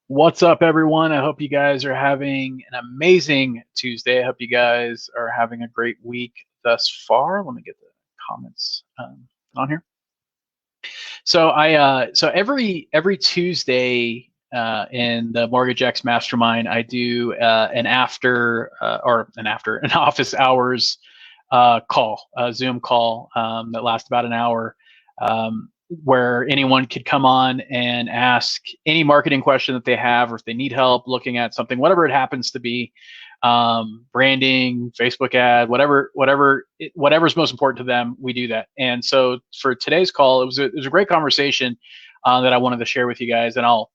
What's up, everyone? I hope you guys are having an amazing Tuesday. I hope you guys are having a great week thus far. Let me get the comments on here. So every Tuesday in the Mortgage X Mastermind, I do an an office hours call, a Zoom call that lasts about an hour. Um, where anyone could come on and ask any marketing question that they have, or if they need help looking at something, whatever it happens to be, branding, Facebook ad, whatever's most important to them, we do that. And so for today's call, it was a great conversation that I wanted to share with you guys, and I'll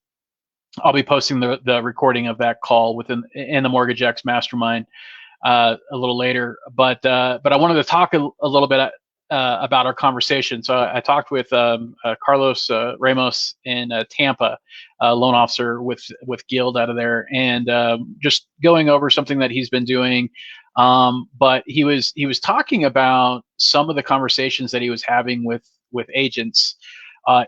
be posting the recording of that call in the Mortgage X Mastermind a little later. But I wanted to talk a little bit about our conversation. So I talked with Carlos Ramos in Tampa, loan officer with Guild out of there, and just going over something that he's been doing. But he was talking about some of the conversations that he was having with agents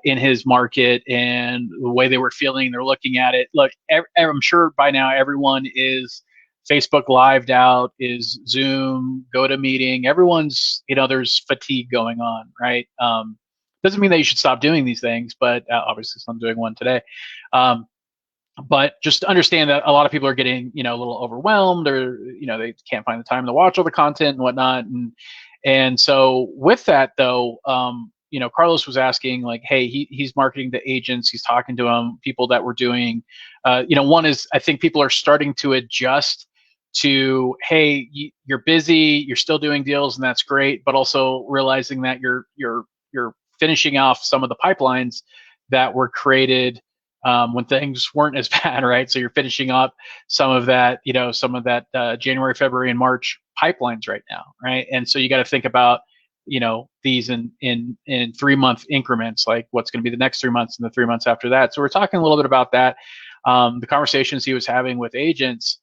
in his market and the way they were feeling. They're looking at it. Look, I'm sure by now everyone is Facebook lived out, is Zoom, GoToMeeting. Everyone's, there's fatigue going on, right? Doesn't mean that you should stop doing these things, but obviously I'm doing one today. But just understand that a lot of people are getting, a little overwhelmed, or, they can't find the time to watch all the content and whatnot. And so with that though, Carlos was asking, like, hey, he's marketing to agents. He's talking to people that were doing, one is, I think people are starting to adjust to, hey, you're busy, you're still doing deals, and that's great, but also realizing that you're finishing off some of the pipelines that were created when things weren't as bad, right? So you're finishing up some of that, January, February, and March pipelines right now, right? And so you got to think about, these in 3-month increments, like what's going to be the next 3 months and the 3 months after that. So we're talking a little bit about that, the conversations he was having with agents.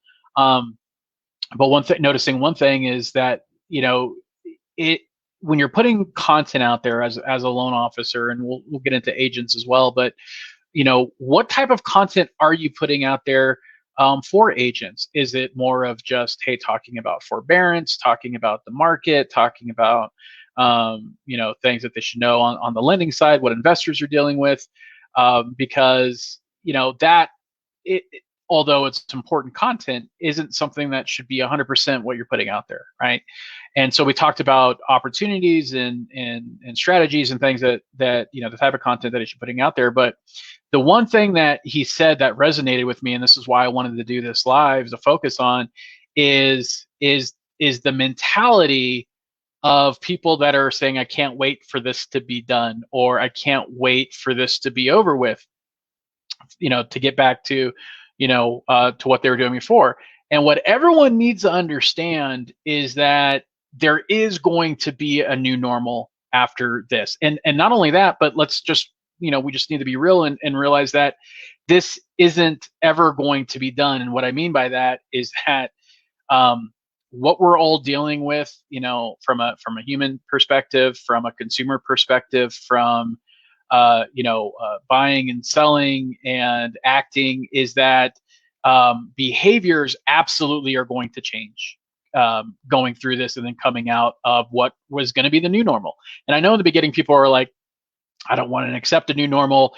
But noticing one thing is that, it when you're putting content out there as a loan officer, and we'll get into agents as well, but what type of content are you putting out there for agents? Is it more of just, hey, talking about forbearance, talking about the market, talking about things that they should know on the lending side, what investors are dealing with? Because that it, although it's important content, isn't something that should be 100% what you're putting out there, right? And so we talked about opportunities and strategies and things that the type of content that you're putting out there. But the one thing that he said that resonated with me, and this is why I wanted to do this live, to focus on, is the mentality of people that are saying, I can't wait for this to be done, or I can't wait for this to be over with, to get back to what they were doing before. And what everyone needs to understand is that there is going to be a new normal after this. And not only that, but let's just, we just need to be real and realize that this isn't ever going to be done. And what I mean by that is that what we're all dealing with, from a human perspective, from a consumer perspective, from buying and selling and acting, is that behaviors absolutely are going to change going through this and then coming out of what was going to be the new normal. And I know in the beginning people are like, I don't want to accept a new normal.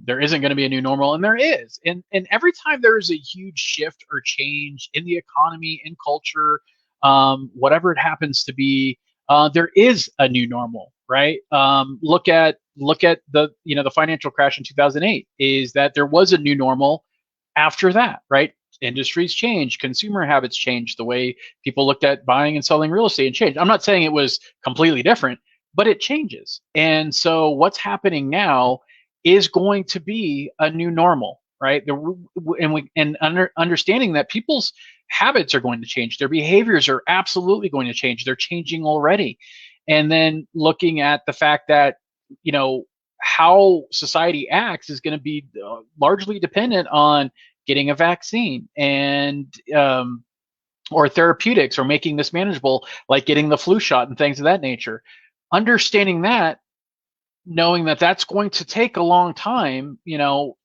There isn't going to be a new normal, and there is. And every time there is a huge shift or change in the economy, in culture, whatever it happens to be, there is a new normal, right? Look at the financial crash in 2008. Is that there was a new normal after that, right? Industries change, consumer habits change, the way people looked at buying and selling real estate and changed. I'm not saying it was completely different, but it changes. And so what's happening now is going to be a new normal, right? Understanding that people's habits are going to change, their behaviors are absolutely going to change. They're changing already. And then looking at the fact that, how society acts is going to be largely dependent on getting a vaccine and or therapeutics, or making this manageable, like getting the flu shot and things of that nature. Understanding that, knowing that that's going to take a long time,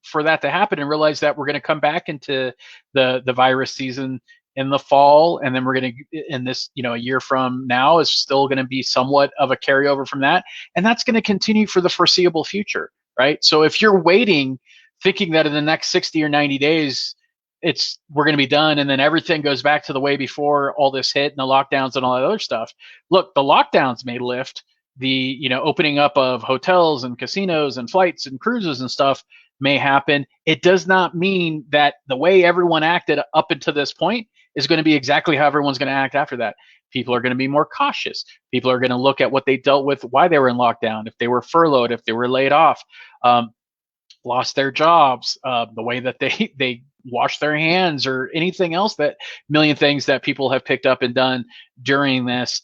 for that to happen, and realize that we're going to come back into the virus season in the fall, and then we're going to, in this, a year from now is still going to be somewhat of a carryover from that, and that's going to continue for the foreseeable future, right? So if you're waiting, thinking that in the next 60 or 90 days we're going to be done, and then everything goes back to the way before all this hit and the lockdowns and all that other stuff. Look, the lockdowns may lift, the opening up of hotels and casinos and flights and cruises and stuff may happen. It does not mean that the way everyone acted up until this point is going to be exactly how everyone's going to act after that. People are going to be more cautious. People are going to look at what they dealt with, why they were in lockdown, if they were furloughed, if they were laid off, lost their jobs, the way that they wash their hands, or anything else, that million things that people have picked up and done during this,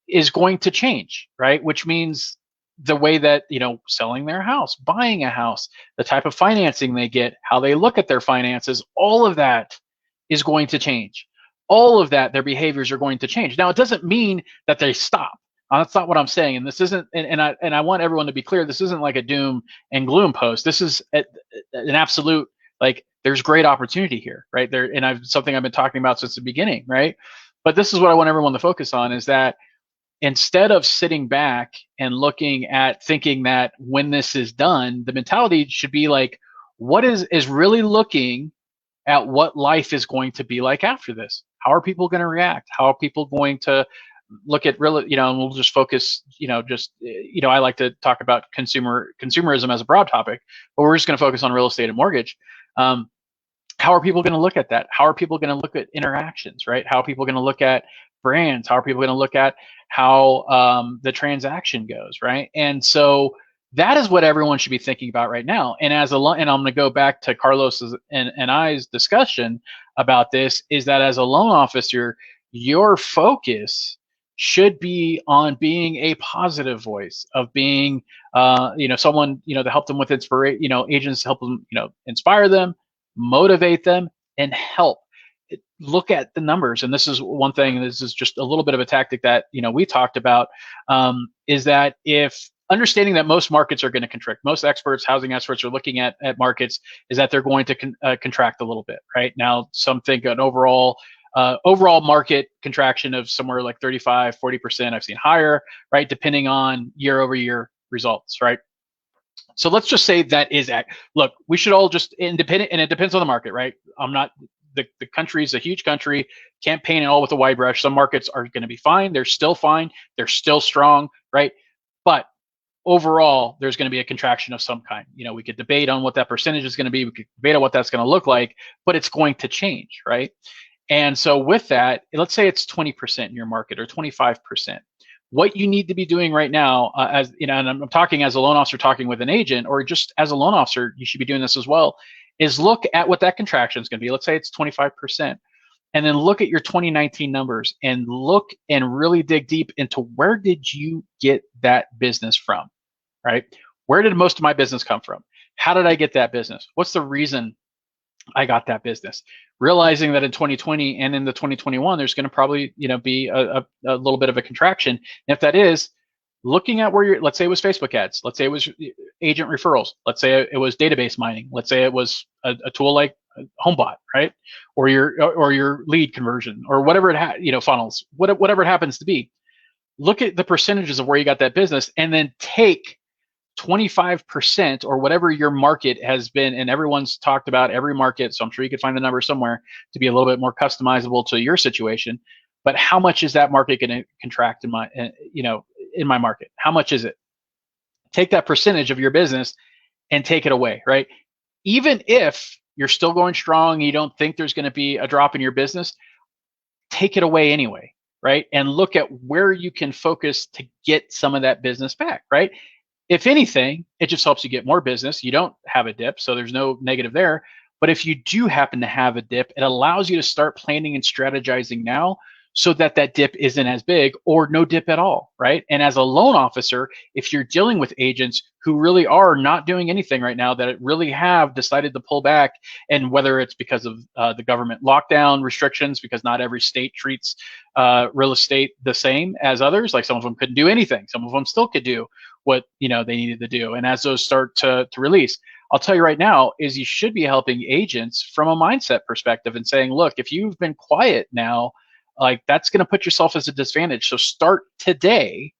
is going to change, right? Which means the way that, selling their house, buying a house, the type of financing they get, how they look at their finances, all of that is going to change. All of that, their behaviors are going to change. Now, it doesn't mean that they stop. That's not what I'm saying. And this isn't, and I want everyone to be clear, this isn't like a doom and gloom post. This is an absolute, like, there's great opportunity here, right? There, and something I've been talking about since the beginning, right? But this is what I want everyone to focus on, is that instead of sitting back and looking at, thinking that when this is done, the mentality should be like, what is really looking at what life is going to be like after this. How are people going to react? How are people going to look at real, and we'll just focus, I like to talk about consumerism as a broad topic, but we're just going to focus on real estate and mortgage. How are people going to look at that? How are people going to look at interactions, right? How are people going to look at brands? How are people going to look at how the transaction goes, right? And so that is what everyone should be thinking about right now. And and I'm going to go back to Carlos's and I's discussion about this, is that as a loan officer, your focus should be on being a positive voice, of being, someone, to help them with inspiration, agents help them, inspire them, motivate them, and help. Look at the numbers. And this is one thing, this is just a little bit of a tactic that, we talked about, is that if understanding that most markets are going to contract, most experts, housing experts, are looking at markets, is that they're going to contract a little bit, right? Now, some think an overall market contraction of somewhere like 35, 40%. I've seen higher, right? Depending on year over year results, right? So let's just say that is look, we should all just independent, and it depends on the market, right? I'm not, the country is a huge country, can't paint it all with a wide brush. Some markets are going to be fine. They're still fine. They're still strong, right? But overall, there's going to be a contraction of some kind. We could debate on what that percentage is going to be. We could debate on what that's going to look like, but it's going to change, right? And so with that, let's say it's 20% in your market, or 25%. What you need to be doing right now, as and I'm talking as a loan officer talking with an agent, or just as a loan officer, you should be doing this as well, is look at what that contraction is going to be. Let's say it's 25%. And then look at your 2019 numbers, and look and really dig deep into, where did you get that business from, right? Where did most of my business come from? How did I get that business? What's the reason I got that business? Realizing that in 2020 and in the 2021, there's going to probably, be a little bit of a contraction. And if that is, looking at where let's say it was Facebook ads, let's say it was agent referrals, let's say it was database mining, let's say it was a tool like HomeBot, right? Or your lead conversion, or whatever funnels, whatever it happens to be. Look at the percentages of where you got that business, and then take 25%, or whatever your market has been, and everyone's talked about every market, so I'm sure you could find the number somewhere to be a little bit more customizable to your situation. But how much is that market going to contract in my market? How much is it? Take that percentage of your business and take it away, right? Even if you're still going strong, you don't think there's going to be a drop in your business, take it away anyway, right? And look at where you can focus to get some of that business back, right? If anything, it just helps you get more business. You don't have a dip, so there's no negative there. But if you do happen to have a dip, it allows you to start planning and strategizing now, so that dip isn't as big, or no dip at all, right? And as a loan officer, if you're dealing with agents who really are not doing anything right now, that really have decided to pull back, and whether it's because of the government lockdown restrictions, because not every state treats real estate the same as others, like some of them couldn't do anything, some of them still could do, what they needed to do. And as those start to release, I'll tell you right now is you should be helping agents from a mindset perspective and saying, look, if you've been quiet now, like that's going to put yourself as a disadvantage. So start today,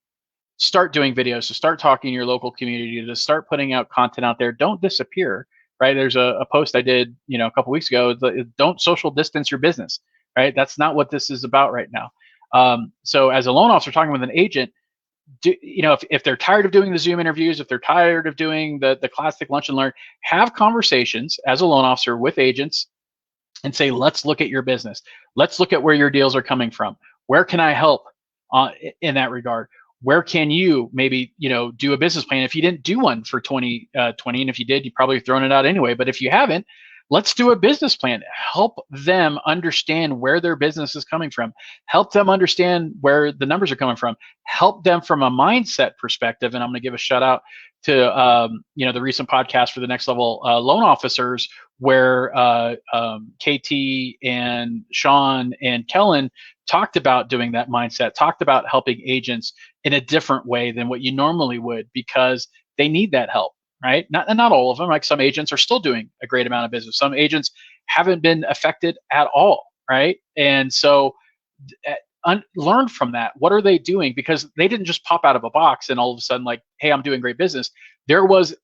start doing videos, so start talking to your local community, to start putting out content out there. Don't disappear, right? There's a post I did, a couple weeks ago. Don't social distance your business, right? That's not what this is about right now. So as a loan officer talking with an agent, if they're tired of doing the Zoom interviews, if they're tired of doing the classic lunch and learn, have conversations as a loan officer with agents and say, let's look at your business. Let's look at where your deals are coming from. Where can I help in that regard? Where can you maybe, do a business plan? If you didn't do one for 2020, and if you did, you've probably thrown it out anyway. But if you haven't, let's do a business plan. Help them understand where their business is coming from. Help them understand where the numbers are coming from. Help them from a mindset perspective. And I'm going to give a shout out to the recent podcast for the Next Level loan officers, where KT and Sean and Kellen talked about doing that mindset, talked about helping agents in a different way than what you normally would, because they need that help. Right? Not all of them. Like some agents are still doing a great amount of business. Some agents haven't been affected at all. Right? And so learn from that. What are they doing? Because they didn't just pop out of a box and all of a sudden like, hey, I'm doing great business. There was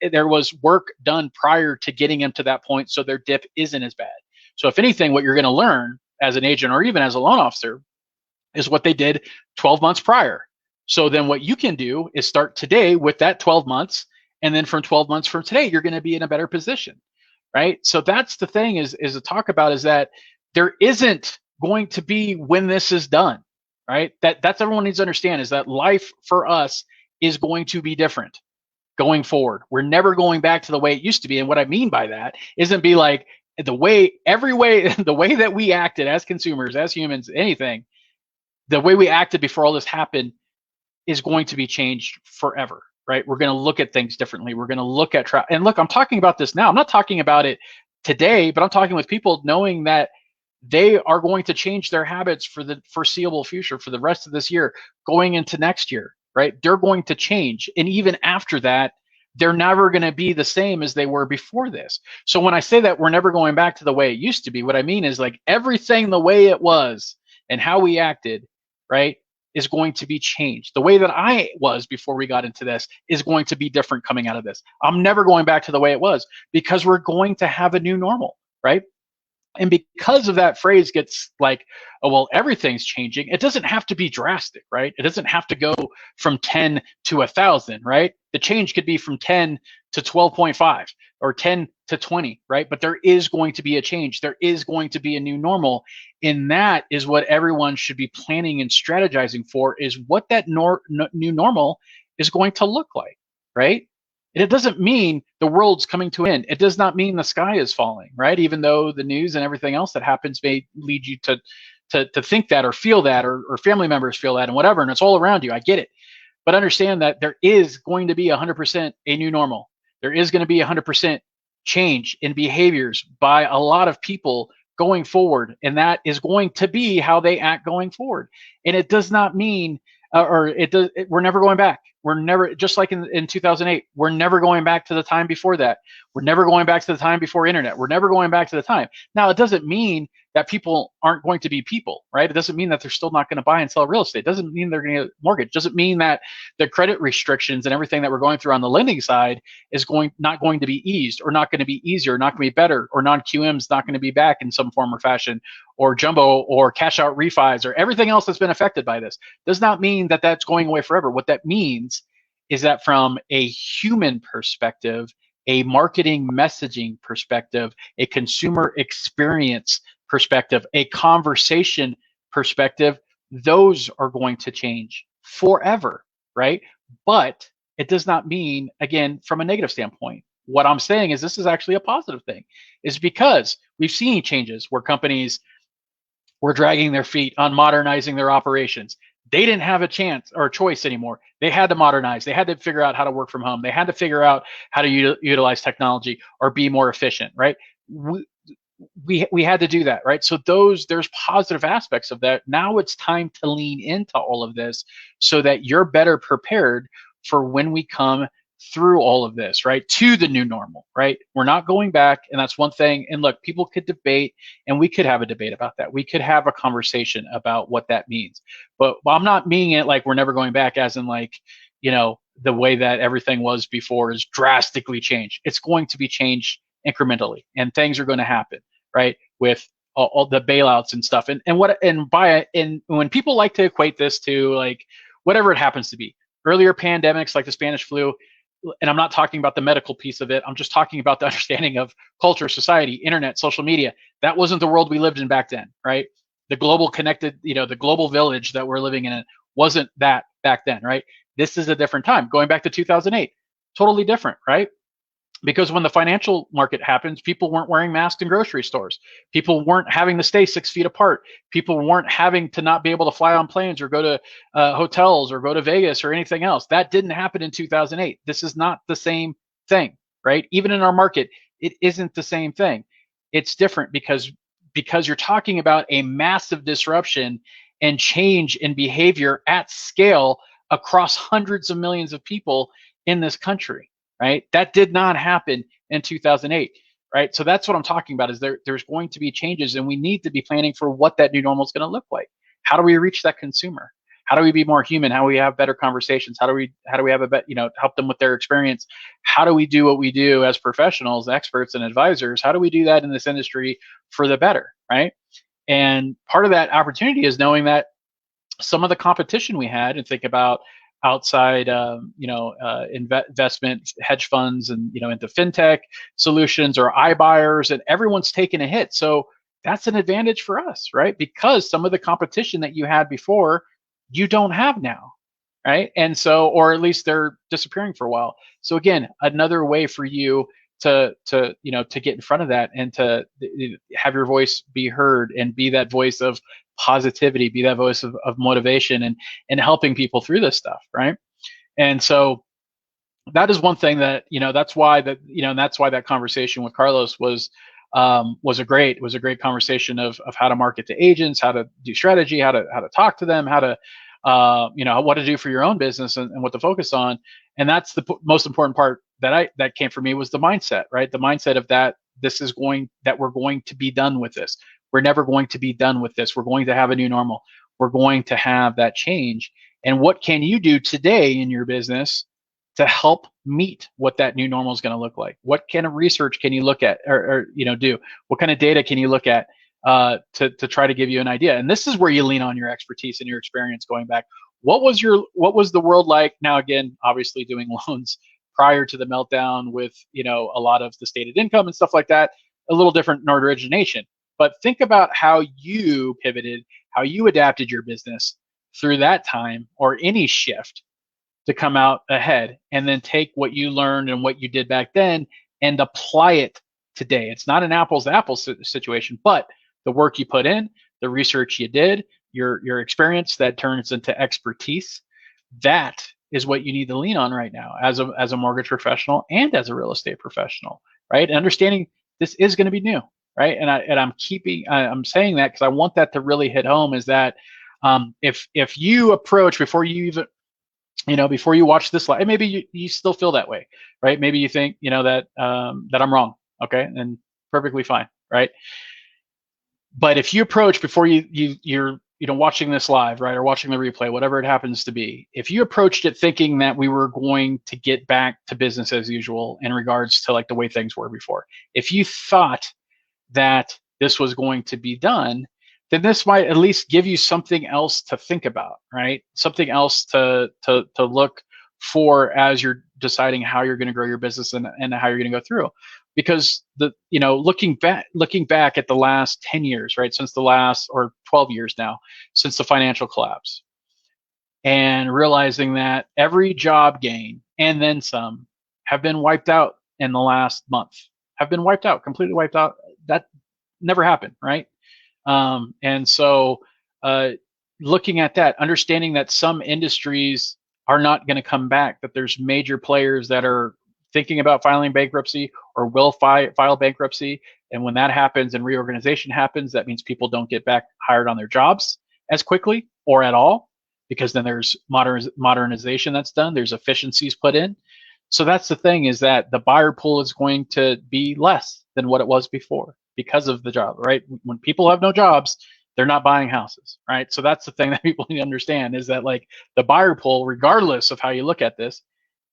work done prior to getting them to that point, so their dip isn't as bad. So if anything, what you're going to learn as an agent or even as a loan officer is what they did 12 months prior. So then what you can do is start today with that 12 months. And then from 12 months from today, you're going to be in a better position, right? So that's the thing is to talk about, is that there isn't going to be when this is done, right? That's everyone needs to understand, is that life for us is going to be different going forward. We're never going back to the way it used to be. And what I mean by that isn't be like the way that we acted as consumers, as humans, anything, the way we acted before all this happened is going to be changed forever. Right? We're going to look at things differently. We're going to look at and look, I'm talking about this now. I'm not talking about it today, but I'm talking with people knowing that they are going to change their habits for the foreseeable future, for the rest of this year, going into next year, right? They're going to change. And even after that, they're never going to be the same as they were before this. So when I say that we're never going back to the way it used to be, what I mean is like everything the way it was and how we acted, right, is going to be changed. The way that I was before we got into this is going to be different coming out of this. I'm never going back to the way it was, because we're going to have a new normal, right? And because of that phrase gets like, oh, well, everything's changing. It doesn't have to be drastic, right? It doesn't have to go from 10 to 1,000, right? The change could be from 10 to 12.5 or 10 to 20, right? But there is going to be a change. There is going to be a new normal. And that is what everyone should be planning and strategizing for, is what that new normal is going to look like, right? And it doesn't mean the world's coming to an end. It does not mean the sky is falling, right? Even though the news and everything else that happens may lead you to think that or feel that, or family members feel that and whatever, and it's all around you. I get it. But understand that there is going to be 100% a new normal. There is going to be 100% change in behaviors by a lot of people going forward, and that is going to be how they act going forward. And it does not mean, we're never going back. We're never, just like in 2008, we're never going back to the time before that. We're never going back to the time before internet. We're never going back to the time. Now, it doesn't mean that people aren't going to be people, right? It doesn't mean that they're still not going to buy and sell real estate. It doesn't mean they're going to get a mortgage. It doesn't mean that the credit restrictions and everything that we're going through on the lending side is not going to be eased, or not going to be easier, not going to be better, or non-QM is not going to be back in some form or fashion, or jumbo or cash out refis, or everything else that's been affected by this. Does not mean that that's going away forever. What that means is that from a human perspective, a marketing messaging perspective, a consumer experience perspective, a conversation perspective, those are going to change forever, right? But it does not mean, again, from a negative standpoint. What I'm saying is this is actually a positive thing, is because we've seen changes where companies were dragging their feet on modernizing their operations. They didn't have a chance or a choice anymore. They had to modernize. They had to figure out how to work from home. They had to figure out how to utilize technology or be more efficient, right? We had to do that, right? So there's positive aspects of that. Now it's time to lean into all of this so that you're better prepared for when we come through all of this, right, to the new normal, right? We're not going back, and that's one thing. And look, people could debate, and we could have a debate about that. We could have a conversation about what that means. But I'm not meaning it like we're never going back, as in like, the way that everything was before is drastically changed. It's going to be changed incrementally, and things are going to happen, right? With all the bailouts and stuff, and when people like to equate this to like whatever it happens to be, earlier pandemics like the Spanish flu, and I'm not talking about the medical piece of it. I'm just talking about the understanding of culture, society, internet, social media. That wasn't the world we lived in back then, right? The global connected, the global village that we're living in it wasn't that back then, right? This is a different time. Going back to 2008, totally different, right? Because when the financial market happens, people weren't wearing masks in grocery stores. People weren't having to stay 6 feet apart. People weren't having to not be able to fly on planes or go to hotels or go to Vegas or anything else. That didn't happen in 2008. This is not the same thing, right? Even in our market, it isn't the same thing. It's different because you're talking about a massive disruption and change in behavior at scale across hundreds of millions of people in this country. Right? That did not happen in 2008, right? So that's what I'm talking about, is there's going to be changes, and we need to be planning for what that new normal is going to look like. How do we reach that consumer? How do we be more human? How do we have better conversations? How do we have help them with their experience? How do we do what we do as professionals, experts, and advisors? How do we do that in this industry for the better, right? And part of that opportunity is knowing that some of the competition we had, and think about outside, investment hedge funds and, into fintech solutions or iBuyers, and everyone's taken a hit. So that's an advantage for us, right? Because some of the competition that you had before, you don't have now, right? And so, or at least they're disappearing for a while. So again, another way for you to get in front of that and to have your voice be heard and be that voice of positivity, be that voice of motivation and helping people through this stuff, right? And so that is one thing that, that's why that conversation with Carlos was a great conversation of how to market to agents, how to do strategy, how to talk to them, how to what to do for your own business and what to focus on. And that's the most important part that came for me, was the mindset, right? The mindset of that we're going to be done with this. We're never going to be done with this. We're going to have a new normal. We're going to have that change. And what can you do today in your business to help meet what that new normal is going to look like? What kind of research can you look at or do? What kind of data can you look at to try to give you an idea? And this is where you lean on your expertise and your experience going back. What was the world like? Now, again, obviously doing loans prior to the meltdown with, a lot of the stated income and stuff like that, a little different in origination. But think about how you pivoted, how you adapted your business through that time or any shift to come out ahead, and then take what you learned and what you did back then and apply it today. It's not an apples to apples situation, but the work you put in, the research you did, your experience that turns into expertise, that is what you need to lean on right now as a mortgage professional and as a real estate professional, right? And understanding this is going to be new. Right, I'm saying that because I want that to really hit home. Is that if you approach before you even, before you watch this live, and maybe you still feel that way, right? Maybe you think that I'm wrong, okay, and perfectly fine, right? But if you approach before you're watching this live, right, or watching the replay, whatever it happens to be, if you approached it thinking that we were going to get back to business as usual in regards to like the way things were before, if you thought that this was going to be done, then this might at least give you something else to think about, right? Something else to look for as you're deciding how you're going to grow your business and how you're going to go through. Because looking back at the last 10 years, right, since the last, or 12 years now, since the financial collapse, and realizing that every job gain and then some have been wiped out in the last month, have been wiped out, completely wiped out. That never happened, right? And so looking at that, understanding that some industries are not going to come back, that there's major players that are thinking about filing bankruptcy or will file bankruptcy. And when that happens and reorganization happens, that means people don't get back hired on their jobs as quickly or at all. because then there's modernization that's done, there's efficiencies put in. So that's the thing, is that the buyer pool is going to be less than what it was before because of the job, right? When people have no jobs, they're not buying houses, right? So that's the thing that people need to understand, is that like the buyer pool, regardless of how you look at this,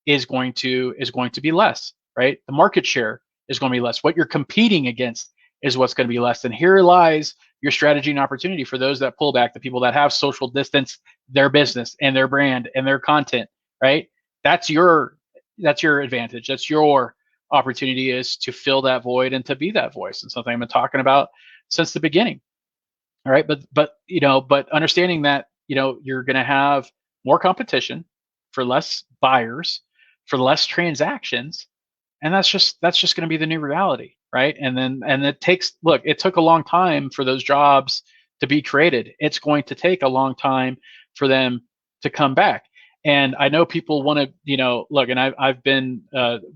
is going to be less, right? The market share is going to be less. What you're competing against is what's going to be less. And here lies your strategy and opportunity for those that pull back, the people that have social distance their business and their brand and their content, right? That's your advantage. That's your opportunity, is to fill that void and to be that voice. And something I've been talking about since the beginning. All right, but understanding that you're going to have more competition for less buyers, for less transactions, and that's just going to be the new reality, right? And it took a long time for those jobs to be created. It's going to take a long time for them to come back. And I know people want to, look, and I've been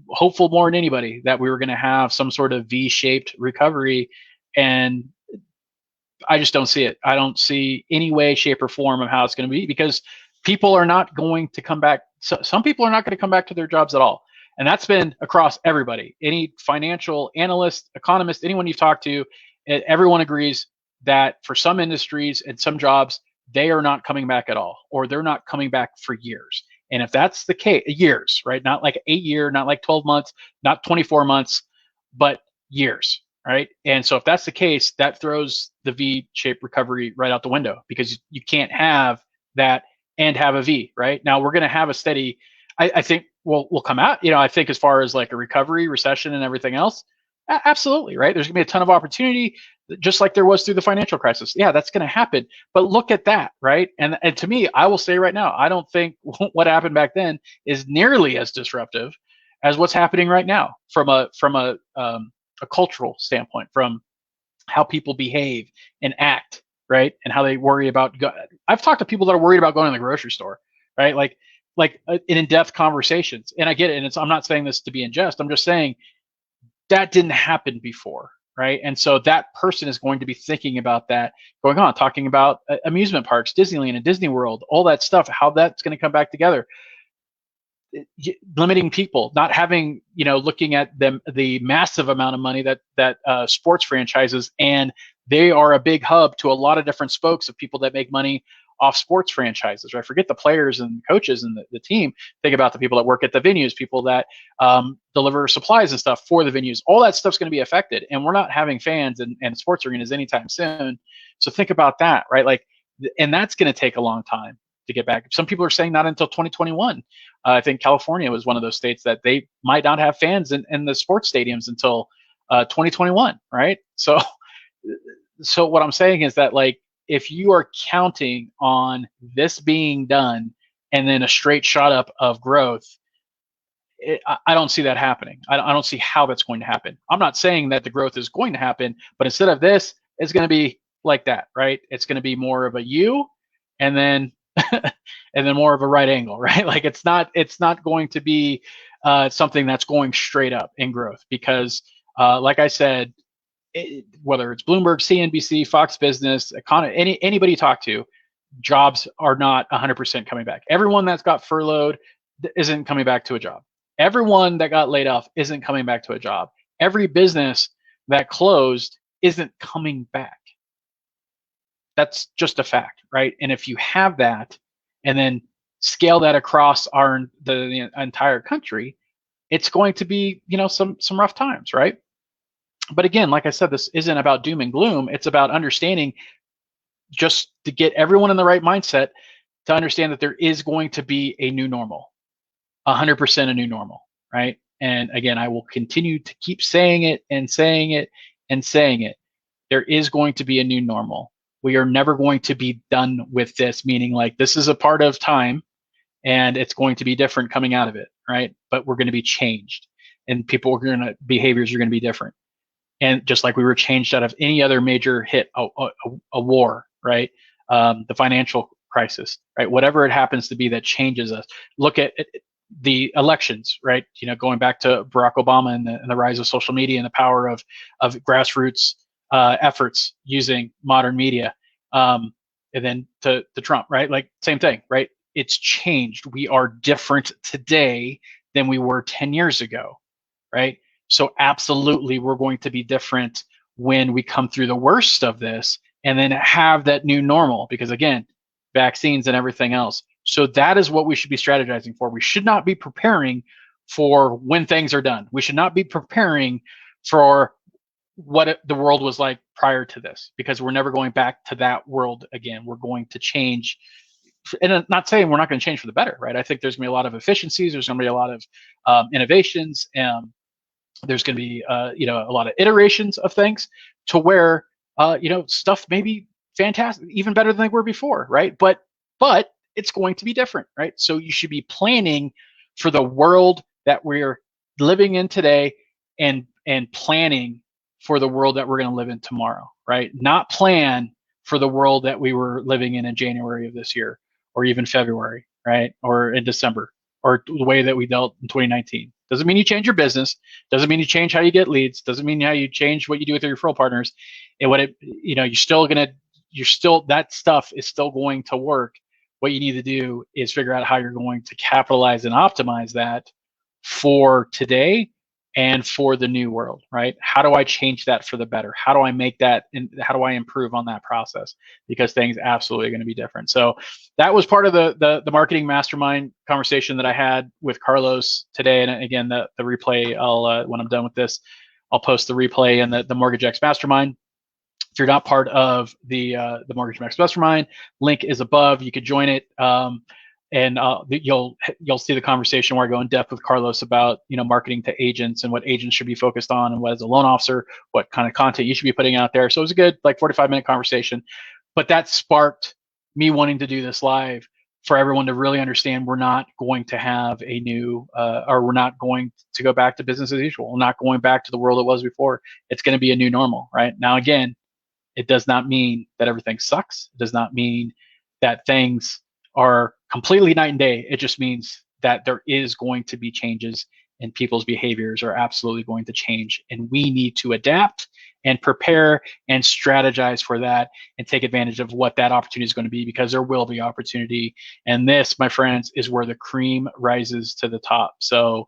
hopeful more than anybody that we were going to have some sort of V-shaped recovery, and I just don't see it. I don't see any way, shape, or form of how it's going to be, because people are not going to come back. Some people are not going to come back to their jobs at all. And that's been across everybody. Any financial analyst, economist, anyone you've talked to, everyone agrees that for some industries and some jobs, they are not coming back at all, or they're not coming back for years. And if that's the case, years, right? Not like 8 years, not like 12 months, not 24 months, but years. Right. And so if that's the case, that throws the V-shaped recovery right out the window, because you can't have that and have a V. Right now, we're going to have a steady, I think we'll come out, I think as far as like a recovery, recession, and everything else. Absolutely. Right. There's going to be a ton of opportunity, just like there was through the financial crisis. Yeah, that's going to happen. But look at that. Right. And to me, I will say right now, I don't think what happened back then is nearly as disruptive as what's happening right now from a cultural standpoint, from how people behave and act, right? And how they worry about, I've talked to people that are worried about going to the grocery store, right? Like in-depth conversations. And I get it. And I'm not saying this to be in jest. I'm just saying that didn't happen before, right? And so that person is going to be thinking about that going on, talking about amusement parks, Disneyland and Disney World, all that stuff, how that's going to come back together. Limiting people, not having, looking at the massive amount of money that sports franchises, and they are a big hub to a lot of different spokes of people that make money off sports franchises, right? Forget the players and coaches and the team. Think about the people that work at the venues, people that deliver supplies and stuff for the venues. All that stuff's going to be affected, and we're not having fans and sports arenas anytime soon. So think about that, right? And that's going to take a long time to get back. Some people are saying not until 2021. I think California was one of those states that they might not have fans in the sports stadiums until 2021, right? So what I'm saying is that, like, if you are counting on this being done and then a straight shot up of growth, I don't see that happening. I don't see how that's going to happen. I'm not saying that the growth is going to happen, but instead of this, it's going to be like that, right? It's going to be more of a U, and then and then more of a right angle, right? Like it's not going to be something that's going straight up in growth, because like I said, whether it's Bloomberg, CNBC, Fox Business, anybody you talk to, jobs are not 100% coming back. Everyone that's got furloughed isn't coming back to a job. Everyone that got laid off isn't coming back to a job. Every business that closed isn't coming back. That's just a fact, right? And if you have that, and then scale that across the entire country, it's going to be, some rough times, right? But again, like I said, this isn't about doom and gloom. It's about understanding, just to get everyone in the right mindset, to understand that there is going to be a new normal, 100% a new normal, right? And again, I will continue to keep saying it and saying it and saying it. There is going to be a new normal. We are never going to be done with this, meaning like this is a part of time and it's going to be different coming out of it, right? But we're going to be changed, and behaviors are going to be different. And just like we were changed out of any other major hit, a war, right? The financial crisis, right? Whatever it happens to be that changes us. Look at the elections, right? Going back to Barack Obama and the rise of social media and the power of grassroots efforts using modern media. and then to Trump, right? Like same thing, right? It's changed. We are different today than we were 10 years ago, right? So absolutely, we're going to be different when we come through the worst of this and then have that new normal, because again, vaccines and everything else. So that is what we should be strategizing for. We should not be preparing for when things are done. We should not be preparing for what the world was like prior to this, because we're never going back to that world again. We're going to change, and I'm not saying we're not going to change for the better, right? I think there's going to be a lot of efficiencies. There's going to be a lot of innovations, and there's going to be a lot of iterations of things to where stuff may be fantastic, even better than they were before, right? But it's going to be different, right? So you should be planning for the world that we're living in today, and planning for the world that we're going to live in tomorrow, right? Not plan for the world that we were living in January of this year, or even February, right? Or in December, or the way that we dealt in 2019. Doesn't mean you change your business. Doesn't mean you change how you get leads. Doesn't mean how you change what you do with your referral partners. And you're still that stuff is still going to work. What you need to do is figure out how you're going to capitalize and optimize that for today and for the new world, right? How do I change that for the better? How do I make that, and how do I improve on that process? Because things absolutely are going to be different. So that was part of the marketing mastermind conversation that I had with Carlos today. And again, the replay, I'll when I'm done with this, I'll post the replay in the Mortgage X Mastermind. If you're not part of the Mortgage X Mastermind, link is above. You could join it. And you'll see the conversation where I go in depth with Carlos about marketing to agents and what agents should be focused on, and what as a loan officer, what kind of content you should be putting out there. So it was a good 45-minute conversation, but that sparked me wanting to do this live for everyone to really understand we're not going to have a new or we're not going to go back to business as usual. We're not going back to the world it was before. It's going to be a new normal, right? Now again, it does not mean that everything sucks. It does not mean that things are completely night and day. It just means that there is going to be changes, and people's behaviors are absolutely going to change, and we need to adapt and prepare and strategize for that and take advantage of what that opportunity is going to be, because there will be opportunity. And this, my friends, is where the cream rises to the top. So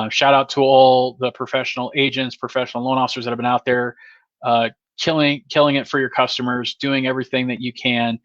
shout out to all the professional agents, professional loan officers that have been out there killing it for your customers, doing everything that you can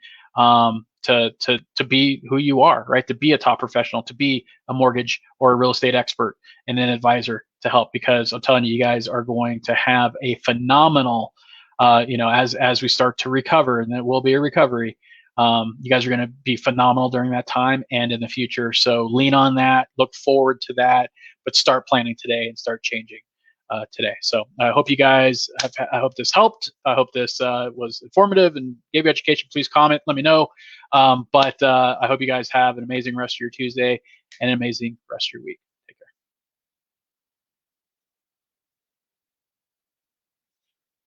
to be who you are, right? To be a top professional, to be a mortgage or a real estate expert and an advisor to help, because I'm telling you, you guys are going to have a phenomenal, as we start to recover, and it will be a recovery. You guys are going to be phenomenal during that time and in the future. So lean on that, look forward to that, but start planning today and start changing today. So I hope you guys I hope this helped. I hope this was informative and gave you education. Please comment, let me know. But I hope you guys have an amazing rest of your Tuesday and an amazing rest of your week.